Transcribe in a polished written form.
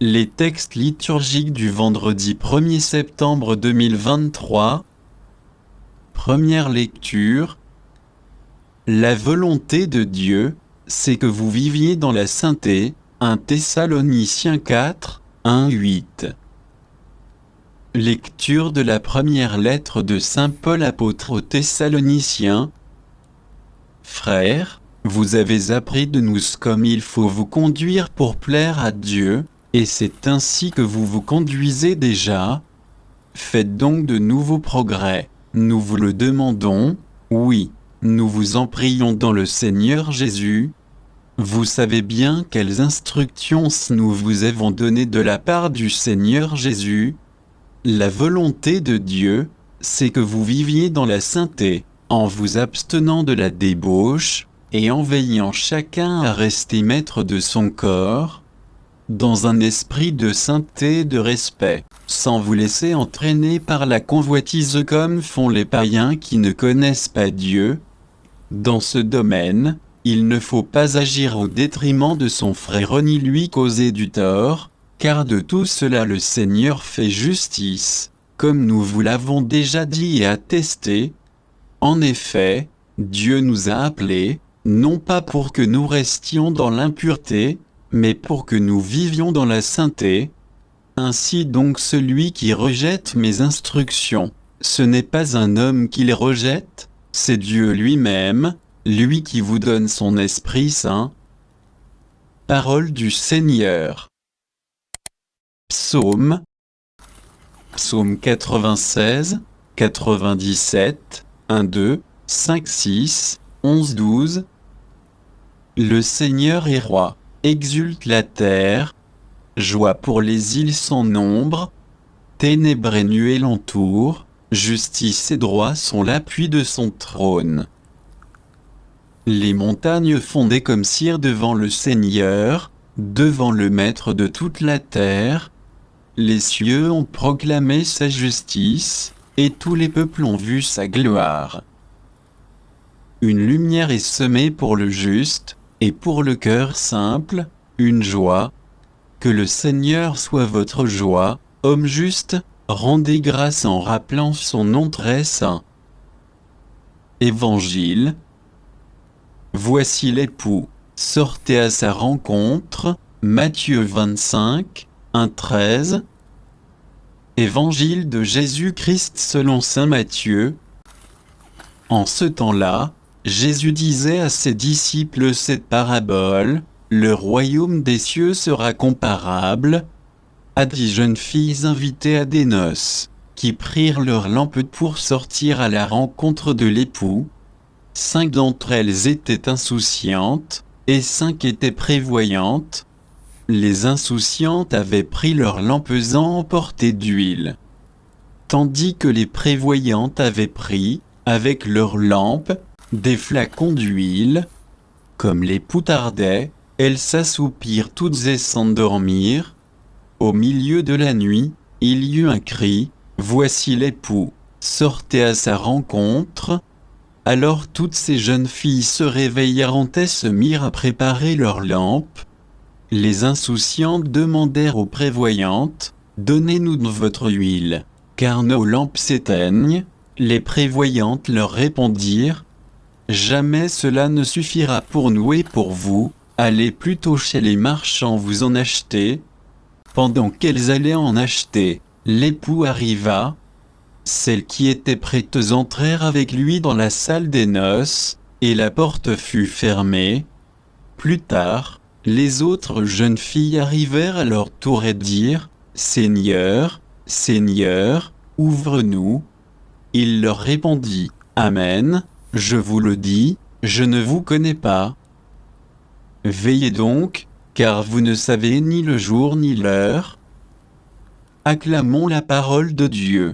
Les textes liturgiques du vendredi 1er septembre 2023. Première lecture. La volonté de Dieu, c'est que vous viviez dans la sainteté. 1 Thessaloniciens 4, 1-8. Lecture de la première lettre de saint Paul apôtre aux Thessaloniciens. Frères, vous avez appris de nous comme il faut vous conduire pour plaire à Dieu, et c'est ainsi que vous vous conduisez déjà. Faites donc de nouveaux progrès, nous vous le demandons, oui, nous vous en prions dans le Seigneur Jésus. Vous savez bien quelles instructions nous vous avons données de la part du Seigneur Jésus. La volonté de Dieu, c'est que vous viviez dans la sainteté, en vous abstenant de la débauche, et en veillant chacun à rester maître de son corps, dans un esprit de sainteté et de respect, sans vous laisser entraîner par la convoitise comme font les païens qui ne connaissent pas Dieu. Dans ce domaine, il ne faut pas agir au détriment de son frère ni lui causer du tort, car de tout cela le Seigneur fait justice, comme nous vous l'avons déjà dit et attesté. En effet, Dieu nous a appelés, non pas pour que nous restions dans l'impureté, mais pour que nous vivions dans la sainteté. Ainsi donc celui qui rejette mes instructions, ce n'est pas un homme qui les rejette, c'est Dieu lui-même, lui qui vous donne son Esprit Saint. Parole du Seigneur. Psaume 96, 97, 1, 2, 5, 6, 11, 12. Le Seigneur est roi, exulte la terre, joie pour les îles sans nombre, ténèbres et nuées l'entourent, justice et droit sont l'appui de son trône. Les montagnes fondaient comme cire devant le Seigneur, devant le Maître de toute la terre. Les cieux ont proclamé sa justice, et tous les peuples ont vu sa gloire. Une lumière est semée pour le juste, et pour le cœur simple, une joie. Que le Seigneur soit votre joie, homme juste, rendez grâce en rappelant son nom très saint. Évangile. Voici l'époux, sortez à sa rencontre. Matthieu 25, 1-13. Évangile de Jésus-Christ selon saint Matthieu. En ce temps-là, Jésus disait à ses disciples cette parabole, « Le royaume des cieux sera comparable à 10 jeunes filles invitées à des noces, qui prirent leurs lampes pour sortir à la rencontre de l'époux. 5 d'entre elles étaient insouciantes, et 5 étaient prévoyantes. Les insouciantes avaient pris leurs lampes sans emporter d'huile, tandis que les prévoyantes avaient pris, avec leurs lampes, des flacons d'huile. Comme l'époux tardait, elles s'assoupirent toutes et s'endormirent. Au milieu de la nuit, il y eut un cri, « Voici l'époux, sortez à sa rencontre !» Alors toutes ces jeunes filles se réveillèrent et se mirent à préparer leurs lampes. Les insouciantes demandèrent aux prévoyantes, « Donnez-nous de votre huile, car nos lampes s'éteignent. » Les prévoyantes leur répondirent, « Jamais cela ne suffira pour nous et pour vous, allez plutôt chez les marchands vous en acheter. » Pendant qu'elles allaient en acheter, l'époux arriva. Celles qui étaient prêtes entrèrent avec lui dans la salle des noces, et la porte fut fermée. Plus tard, les autres jeunes filles arrivèrent à leur tour et dirent, « Seigneur, Seigneur, ouvre-nous. » Il leur répondit, « Amen, je vous le dis, je ne vous connais pas. Veillez donc, car vous ne savez ni le jour ni l'heure. » Acclamons la parole de Dieu.